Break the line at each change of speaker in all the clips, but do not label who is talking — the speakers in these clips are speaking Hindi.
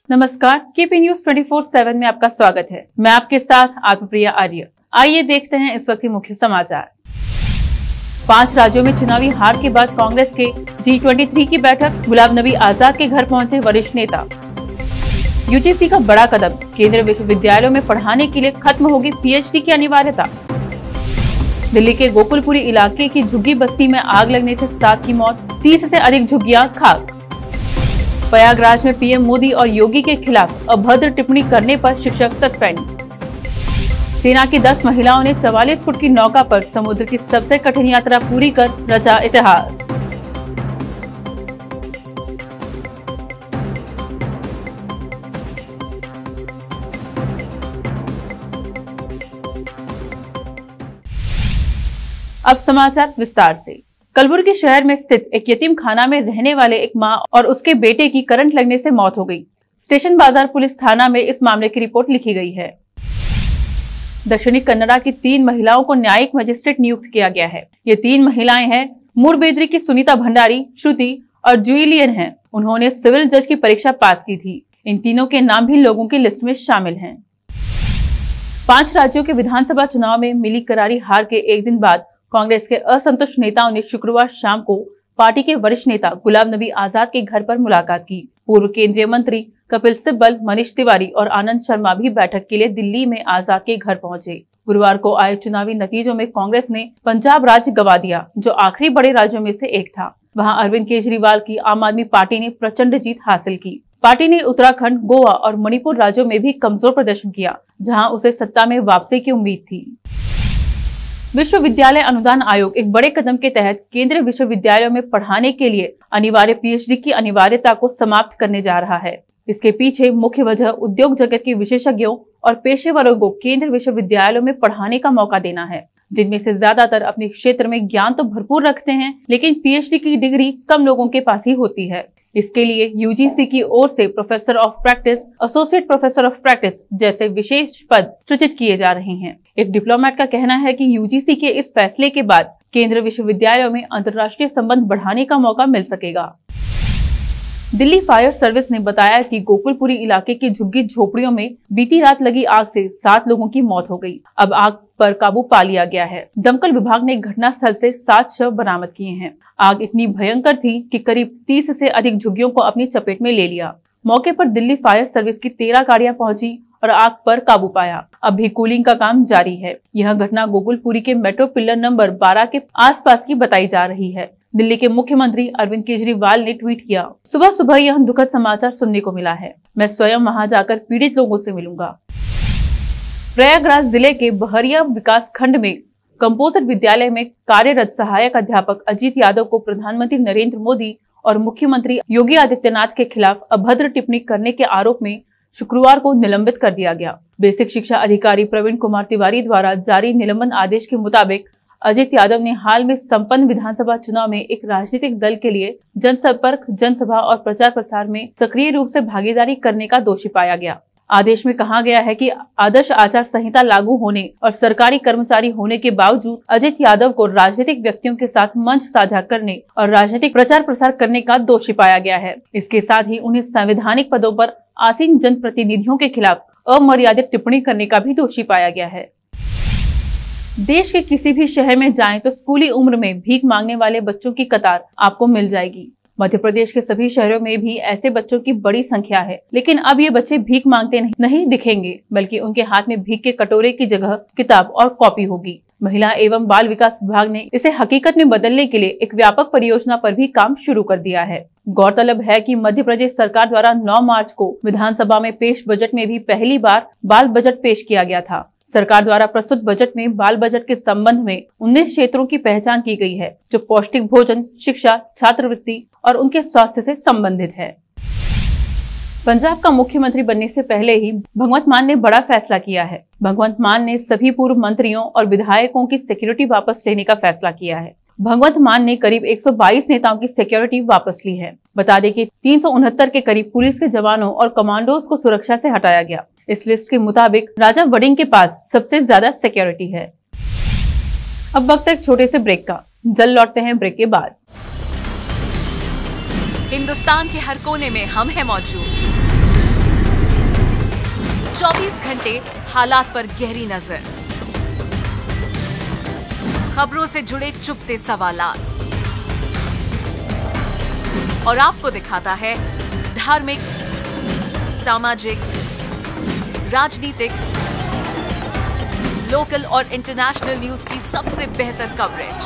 नमस्कार, केपी न्यूज 24/7 में आपका स्वागत है। मैं आपके साथ आत्मप्रिया आर्य। आइए देखते हैं इस वक्त के मुख्य समाचार। 5 राज्यों में चुनावी हार के बाद कांग्रेस के G23 की बैठक, गुलाम नबी आजाद के घर पहुंचे वरिष्ठ नेता। यूजीसी का बड़ा कदम, केंद्रीय विश्वविद्यालयों में पढ़ाने के लिए खत्म होगी पीएचडी की अनिवार्यता। दिल्ली के गोकुलपुरी इलाके की झुग्गी बस्ती में आग लगने से 7 की मौत, 30 से अधिक झुग्गियां खाक। प्रयागराज में पीएम मोदी और योगी के खिलाफ अभद्र टिप्पणी करने पर शिक्षक सस्पेंड। सेना की 10 महिलाओं ने 44 फुट की नौका पर समुद्र की सबसे कठिन यात्रा पूरी कर रचा इतिहास। अब समाचार विस्तार से। कलबुर्गी शहर में स्थित एक यतीम खाना में रहने वाले एक मां और उसके बेटे की करंट लगने से मौत हो गई। स्टेशन बाजार पुलिस थाना में इस मामले की रिपोर्ट लिखी गई है। दक्षिणी कन्नड़ा की 3 महिलाओं को न्यायिक मजिस्ट्रेट नियुक्त किया गया है। ये 3 महिलाएं हैं मुरबेदरी की सुनीता भंडारी, श्रुति और जुइलियन हैं। उन्होंने सिविल जज की परीक्षा पास की थी। इन तीनों के नाम भी लोगों की लिस्ट में शामिल हैं। 5 राज्यों के विधानसभा चुनाव में मिली करारी हार के एक दिन बाद कांग्रेस के असंतुष्ट नेताओं ने शुक्रवार शाम को पार्टी के वरिष्ठ नेता गुलाम नबी आजाद के घर पर मुलाकात की। पूर्व केंद्रीय मंत्री कपिल सिब्बल, मनीष तिवारी और आनंद शर्मा भी बैठक के लिए दिल्ली में आजाद के घर पहुंचे। गुरुवार को आए चुनावी नतीजों में कांग्रेस ने पंजाब राज्य गंवा दिया, जो आखिरी बड़े राज्यों में से एक था। वहां अरविंद केजरीवाल की आम आदमी पार्टी ने प्रचंड जीत हासिल की। पार्टी ने उत्तराखंड, गोवा और मणिपुर राज्यों में भी कमजोर प्रदर्शन किया, जहां उसे सत्ता में वापसी की उम्मीद थी। विश्वविद्यालय अनुदान आयोग एक बड़े कदम के तहत केंद्रीय विश्वविद्यालयों में पढ़ाने के लिए अनिवार्य पीएचडी की अनिवार्यता को समाप्त करने जा रहा है। इसके पीछे मुख्य वजह उद्योग जगत के विशेषज्ञों और पेशेवरों को केंद्रीय विश्वविद्यालयों में पढ़ाने का मौका देना है, जिनमें से ज्यादातर अपने क्षेत्र में ज्ञान तो भरपूर रखते हैं, लेकिन पीएचडी की डिग्री कम लोगों के पास ही होती है। इसके लिए यूजीसी की ओर से professor of practice, associate professor of practice जैसे विशेष पद सृजित किए जा रहे हैं। एक डिप्लोमेट का कहना है कि यूजीसी के इस फैसले के बाद केंद्रीय विश्वविद्यालयों में अंतर्राष्ट्रीय संबंध बढ़ाने का मौका मिल सकेगा। दिल्ली फायर सर्विस ने बताया कि गोकुलपुरी इलाके की झुग्गी झोपड़ियों में बीती रात लगी आग से 7 लोगों की मौत हो गई। अब आग पर काबू पा लिया गया है। दमकल विभाग ने घटनास्थल से 7 शव बरामद किए हैं। आग इतनी भयंकर थी कि करीब 30 से अधिक झुग्गियों को अपनी चपेट में ले लिया। मौके पर दिल्ली फायर सर्विस की 13 गाड़ियां पहुंची और आग पर काबू पाया। अब भी कूलिंग का काम जारी है। यह घटना गोकुलपुरी के मेट्रो पिलर नंबर 12 के आसपास की बताई जा रही है। दिल्ली के मुख्यमंत्री अरविंद केजरीवाल ने ट्वीट किया, सुबह सुबह यह दुखद समाचार सुनने को मिला है। मैं स्वयं वहां जाकर पीड़ित लोगों से मिलूंगा। प्रयागराज जिले के बहरिया विकास खंड में कंपोजिट विद्यालय में कार्यरत सहायक अध्यापक अजीत यादव को प्रधानमंत्री नरेंद्र मोदी और मुख्यमंत्री योगी आदित्यनाथ के खिलाफ अभद्र टिप्पणी करने के आरोप में शुक्रवार को निलंबित कर दिया गया। बेसिक शिक्षा अधिकारी प्रवीण कुमार तिवारी द्वारा जारी निलंबन आदेश के मुताबिक अजीत यादव ने हाल में संपन्न विधानसभा चुनाव में एक राजनीतिक दल के लिए जनसंपर्क, जनसभा और प्रचार प्रसार में सक्रिय रूप से भागीदारी करने का दोषी पाया गया। आदेश में कहा गया है कि आदर्श आचार संहिता लागू होने और सरकारी कर्मचारी होने के बावजूद अजीत यादव को राजनीतिक व्यक्तियों के साथ मंच साझा करने और राजनीतिक प्रचार प्रसार करने का दोषी पाया गया है। इसके साथ ही उन्हें संवैधानिक पदों पर आसीन जनप्रतिनिधियों के खिलाफ अमर्यादित टिप्पणी करने का भी दोषी पाया गया है। देश के किसी भी शहर में जाएं तो स्कूली उम्र में भीख मांगने वाले बच्चों की कतार आपको मिल जाएगी। मध्य प्रदेश के सभी शहरों में भी ऐसे बच्चों की बड़ी संख्या है, लेकिन अब ये बच्चे भीख मांगते नहीं दिखेंगे, बल्कि उनके हाथ में भीख के कटोरे की जगह किताब और कॉपी होगी। महिला एवं बाल विकास विभाग ने इसे हकीकत में बदलने के लिए एक व्यापक परियोजना पर भी काम शुरू कर दिया है। गौरतलब है कि मध्य प्रदेश सरकार द्वारा 9 मार्च को विधानसभा में पेश बजट में भी पहली बार बाल बजट पेश किया गया था। सरकार द्वारा प्रस्तुत बजट में बाल बजट के संबंध में 19 क्षेत्रों की पहचान की गई है, जो पौष्टिक भोजन, शिक्षा, छात्रवृत्ति और उनके स्वास्थ्य से संबंधित है। पंजाब का मुख्यमंत्री बनने से पहले ही भगवंत मान ने बड़ा फैसला किया है। भगवंत मान ने सभी पूर्व मंत्रियों और विधायकों की सिक्योरिटी वापस लेने का फैसला किया है। भगवंत मान ने करीब 122 नेताओं की सिक्योरिटी वापस ली है। बता दें कि 369 के करीब पुलिस के जवानों और कमांडोज को सुरक्षा से हटाया गया। इस लिस्ट के मुताबिक राजा वड़िंग के पास सबसे ज्यादा सिक्योरिटी है। अब वक्त एक छोटे से ब्रेक का, जल्द लौटते हैं ब्रेक के बाद।
हिंदुस्तान के हर कोने में हम हैं मौजूद। 24 घंटे हालात पर गहरी नजर, खबरों से जुड़े चुपते सवालात, और आपको दिखाता है धार्मिक, सामाजिक, राजनीतिक, लोकल और इंटरनेशनल न्यूज की सबसे बेहतर कवरेज,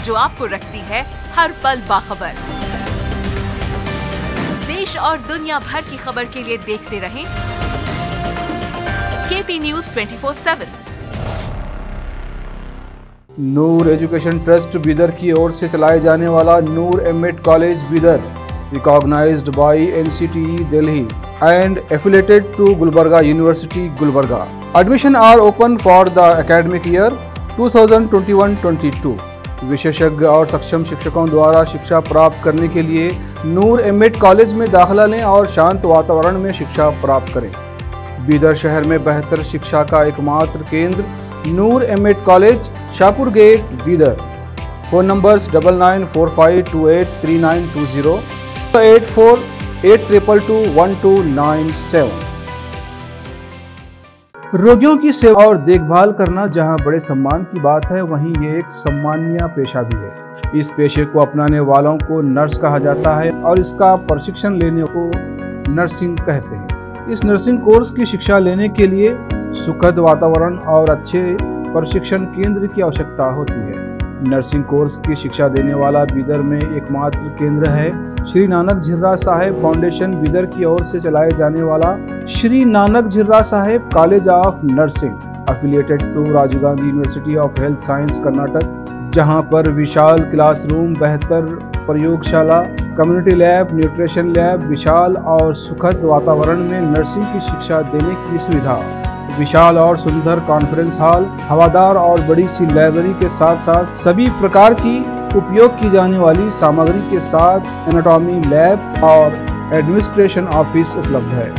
जो आपको रखती है हर पल बाखबर। देश और दुनिया भर की खबर के लिए देखते रहें KP news 24/7।
Noor education trust Bidar की ओर से चलाए जाने वाला Noor MEd college Bidar, recognized by NCTE Delhi and affiliated to Gulbarga University, Gulbarga. Admission are open for the academic year 2021-22. विशेषज्ञ और सक्षम शिक्षकों द्वारा शिक्षा प्राप्त करने के लिए नूर एमएड कॉलेज में दाखिला लें और शांत वातावरण में शिक्षा प्राप्त करें। बीदर शहर में बेहतर शिक्षा का एकमात्र केंद्र Noor MEd college, Shahpur gate, Bidar. Phone numbers 9945283920, 8482221297। रोगियों की सेवा और देखभाल करना जहां बड़े सम्मान की बात है, वहीं ये एक सम्मानीय पेशा भी है। इस पेशे को अपनाने वालों को नर्स कहा जाता है और इसका प्रशिक्षण लेने को नर्सिंग कहते हैं। इस नर्सिंग कोर्स की शिक्षा लेने के लिए सुखद वातावरण और अच्छे प्रशिक्षण केंद्र की आवश्यकता होती है। नर्सिंग कोर्स की शिक्षा देने वाला बीदर में एकमात्र केंद्र है श्री नानक झिर्रा साहेब फाउंडेशन बीदर की ओर से चलाए जाने वाला Shri Nanak Jhirra Sahib college of nursing, affiliated to Rajiv Gandhi university of health science Karnataka, जहां पर विशाल क्लासरूम, बेहतर प्रयोगशाला, कम्युनिटी लैब, न्यूट्रिशन लैब, विशाल और सुखद वातावरण में नर्सिंग की शिक्षा देने की सुविधा, विशाल और सुंदर कॉन्फ्रेंस हॉल, हवादार और बड़ी सी लाइब्रेरी के साथ साथ सभी प्रकार की उपयोग की जाने वाली सामग्री के साथ एनाटॉमी लैब और एडमिनिस्ट्रेशन ऑफिस उपलब्ध है।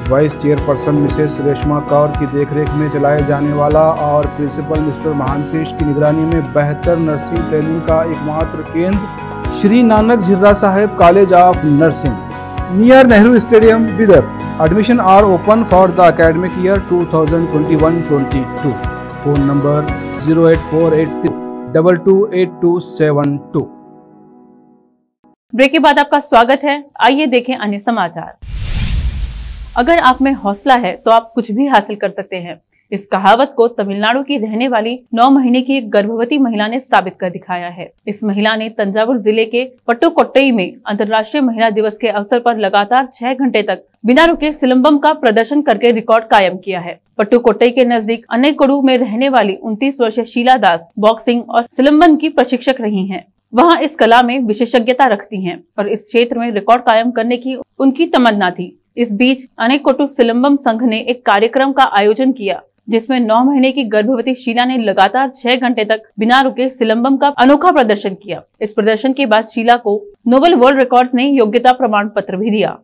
Vice chairperson Mrs Reshma Kaur की देखरेख में चलाए जाने वाला और प्रिंसिपल मिस्टर महांतेश की निगरानी में बेहतर नर्सिंग ट्रेनिंग का एकमात्र केंद्र Shri Nanak Jhirra Sahib college of nursing, near Nehru stadium, Bidar. Admission are open for the academic year 2021-22. Phone number 08483228272।
Break के बाद आपका स्वागत है। आइए देखें अन्य समाचार। अगर आप में हौसला है तो आप कुछ भी हासिल कर सकते हैं। इस कहावत को तमिलनाडु की रहने वाली 9 महीने की एक गर्भवती महिला ने साबित कर दिखाया है। इस महिला ने तंजावुर जिले के पट्टुकोट्टई में अंतर्राष्ट्रीय महिला दिवस के अवसर पर लगातार 6 घंटे तक बिना रुके सिलंबम का प्रदर्शन करके रिकॉर्ड कायम किया है। पट्टुकोट्टई के नजदीक अनेकोडु में रहने वाली 29 वर्षीय शीला दास बॉक्सिंग और सिलंबम की प्रशिक्षक रही हैं। वहाँ इस कला में विशेषज्ञता रखती हैं और इस क्षेत्र में रिकॉर्ड कायम करने की उनकी तमन्ना थी। इस बीच अनेकोडु सिलंबम संघ ने एक कार्यक्रम का आयोजन किया, जिसमें 9 महीने की गर्भवती शीला ने लगातार 6 घंटे तक बिना रुके सिलंबम का अनोखा प्रदर्शन किया। इस प्रदर्शन के बाद शीला को नोबेल वर्ल्ड रिकॉर्ड्स ने योग्यता प्रमाण पत्र भी दिया।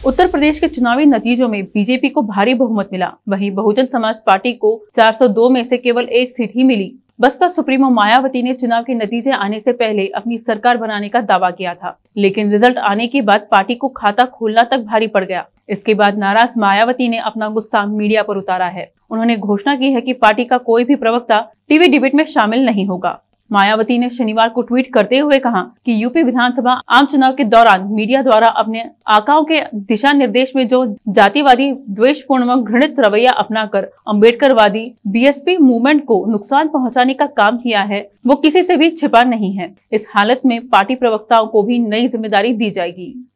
उत्तर प्रदेश के चुनावी नतीजों में बीजेपी को भारी बहुमत मिला। वहीं बहुजन समाज पार्टी को 402 में से केवल 1 सीट ही मिली। बसपा सुप्रीमो मायावती ने चुनाव के नतीजे आने से पहले अपनी सरकार बनाने का दावा किया था, लेकिन रिजल्ट आने के बाद पार्टी को खाता खोलना तक भारी पड़ गया। इसके बाद नाराज मायावती ने अपना गुस्सा मीडिया पर उतारा है। उन्होंने घोषणा की है कि पार्टी का कोई भी प्रवक्ता टीवी डिबेट में शामिल नहीं होगा। मायावती ने शनिवार को ट्वीट करते हुए कहा कि यूपी विधानसभा आम चुनाव के दौरान मीडिया द्वारा अपने आकाओं के दिशा निर्देश में जो जातिवादी, द्वेषपूर्ण व घृणित रवैया अपनाकर अम्बेडकरवादी बीएसपी मूवमेंट को नुकसान पहुंचाने का काम किया है, वो किसी से भी छिपा नहीं है। इस हालत में पार्टी प्रवक्ताओं को भी नई जिम्मेदारी दी जाएगी।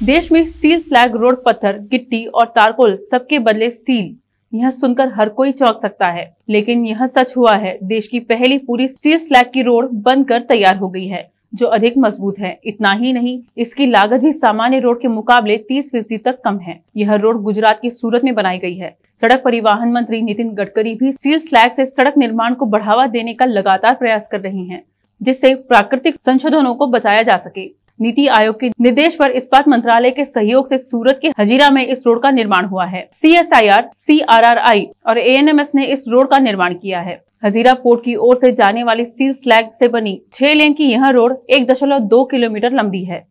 देश में स्टील स्लैग, रोड पत्थर, गिट्टी और तारकोल सबके बदले स्टील। यह सुनकर हर कोई चौंक सकता है, लेकिन यह सच हुआ है। देश की पहली पूरी स्टील स्लैग की रोड बनकर तैयार हो गई है, जो अधिक मजबूत है। इतना ही नहीं, इसकी लागत भी सामान्य रोड के मुकाबले 30% तक कम है। यह रोड गुजरात की सूरत में बनाई गई है। सड़क परिवहन मंत्री नितिन गडकरी भी स्टील स्लैग से सड़क निर्माण को बढ़ावा देने का लगातार प्रयास कर रही हैं, जिससे प्राकृतिक संशोधनों को बचाया जा सके। नीति आयोग के निर्देश पर इस्पात मंत्रालय के सहयोग से सूरत के हजीरा में इस रोड का निर्माण हुआ है। CSIR, CRRI और ANMS ने इस रोड का निर्माण किया है। हजीरा पोर्ट की ओर से जाने वाली स्टील स्लैग से बनी 6 लेन की यह रोड 1.2 किलोमीटर लंबी है।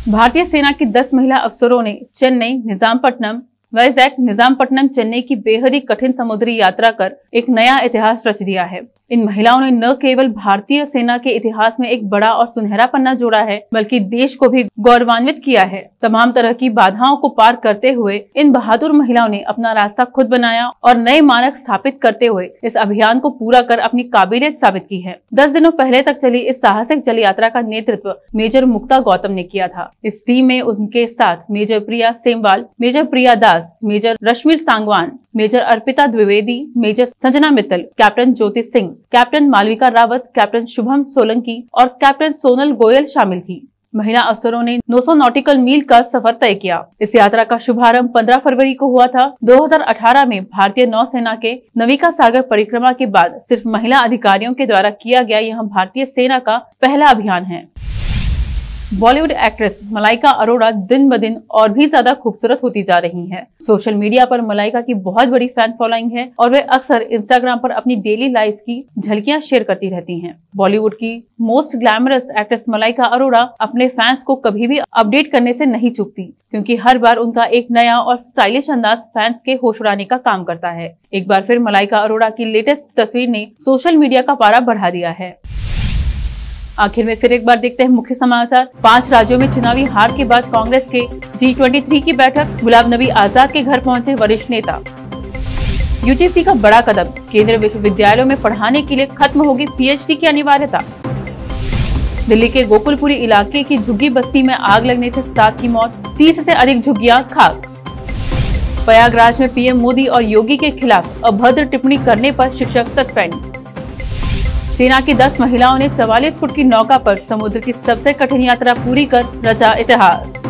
भारतीय सेना की 10 महिला अफसरों ने चेन्नई, निजामपट्टनम, वाइजैक, निजामपट्टनम, चेन्नई की बेहद ही कठिन समुद्री यात्रा कर एक नया इतिहास रच दिया है। इन महिलाओं ने न केवल भारतीय सेना के इतिहास में एक बड़ा और सुनहरा पन्ना जोड़ा है, बल्कि देश को भी गौरवान्वित किया है। तमाम तरह की बाधाओं को पार करते हुए इन बहादुर महिलाओं ने अपना रास्ता खुद बनाया और नए मानक स्थापित करते हुए इस अभियान को पूरा कर अपनी काबिलियत साबित की है। 10 दिनों पहले तक चली इस साहसिक जल यात्रा का नेतृत्व मेजर मुक्ता गौतम ने किया था। इस टीम में उनके साथ major Priya Semwal, major Priya Das, major Rashmir Sangwan, major Arpita Dwivedi, major Sanjana Mittal, captain Jyoti Singh, captain Malvika Rawat, captain Shubham Solanki और कैप्टन सोनल गोयल शामिल थी। महिला अफसरों ने 900 नॉटिकल मील का सफर तय किया। इस यात्रा का शुभारंभ 15 फरवरी को हुआ था। 2018 में भारतीय नौसेना के नविका सागर परिक्रमा के बाद सिर्फ महिला अधिकारियों के द्वारा किया गया यह भारतीय सेना का पहला अभियान है। बॉलीवुड एक्ट्रेस मलाइका अरोड़ा दिन ब दिन और भी ज्यादा खूबसूरत होती जा रही हैं। सोशल मीडिया पर मलाइका की बहुत बड़ी फैन फॉलोइंग है और वे अक्सर इंस्टाग्राम पर अपनी डेली लाइफ की झलकियां शेयर करती रहती हैं। बॉलीवुड की most glamorous actress Malaika Arora अपने फैंस को कभी भी अपडेट करने से नहीं चूकती, क्योंकि हर बार उनका एक नया और स्टाइलिश अंदाज फैंस के होश उड़ाने का काम करता है। एक बार फिर मलाइका अरोड़ा की लेटेस्ट तस्वीर ने सोशल मीडिया का पारा बढ़ा दिया है। आखिर में फिर एक बार देखते हैं मुख्य समाचार। 5 राज्यों में चुनावी हार के बाद कांग्रेस के G23 की बैठक, गुलाम नबी आजाद के घर पहुंचे वरिष्ठ नेता। यूजीसी का बड़ा कदम, केंद्रीय विश्वविद्यालयों में पढ़ाने के लिए खत्म होगी PhD की अनिवार्यता। दिल्ली के गोकुलपुरी इलाके की झुग्गी बस्ती में आग लगने से 7 की मौत, 30 से अधिक झुग्गियां खाक। प्रयागराज में PM मोदी और योगी के खिलाफ अभद्र टिप्पणी करने पर शिक्षक सस्पेंड। सेना की 10 महिलाओं ने 44 फुट की नौका पर समुद्र की सबसे कठिन यात्रा पूरी कर रचा इतिहास।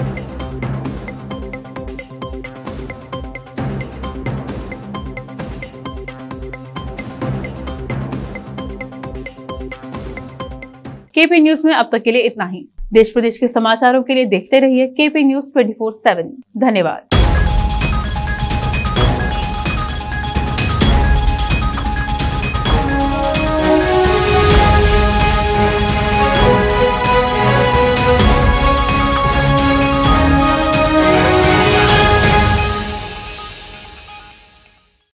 KP न्यूज में अब तक के लिए इतना ही। देश प्रदेश के समाचारों के लिए देखते रहिए KP न्यूज 24/7। धन्यवाद।